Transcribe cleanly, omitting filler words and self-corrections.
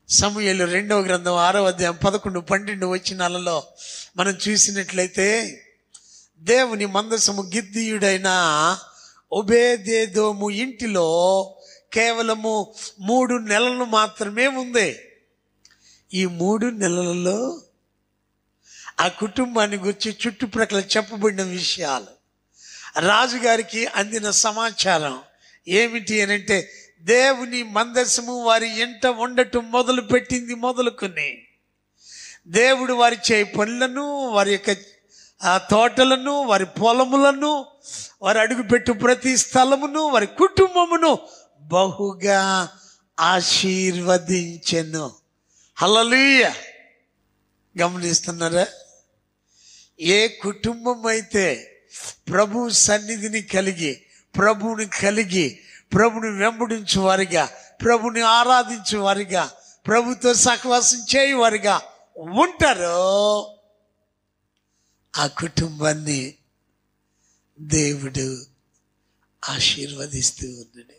సమూయేలు 2వ గ్రంథం 6వ అధ్యాయం 11, 12 వచనాలలో మనం చూసినట్లయితే దేవుని మందసము గిద్దీయుడైన ఒబేదెదోము ఇంటిలో కేవలము 3 నెలలు మాత్రమే ఉంది. ఈ 3 నెలలలో ఆ కుటుంబాన్ని గురించి చుట్టుప్రక్కల చెప్పబడిన విషయాలు, రాజుగారికి అందిన సమాచారం ఏమిటి అనంటే, దేవుని మందసము వారి ఇంట ఉండటం మొదలుకొని దేవుడు వారి చేయి పనులను, వారి యొక్క తోటలను, వారి పొలములను, వారి అడుగుపెట్టు ప్రతి స్థలమును, వారి కుటుంబమును బహుగా ఆశీర్వదించెను. హల్లెలూయా. గమనిస్తున్నారా? ఏ కుటుంబం అయితే ప్రభు సన్నిధిని కలిగి, ప్రభుని వెంబడించు వారిగా, ప్రభుని ఆరాధించు వారిగా, ప్రభుతో సహవాసం చేయవారిగా ఉంటారో ఆ కుటుంబాన్ని దేవుడు ఆశీర్వదిస్తూ ఉన్నాడు.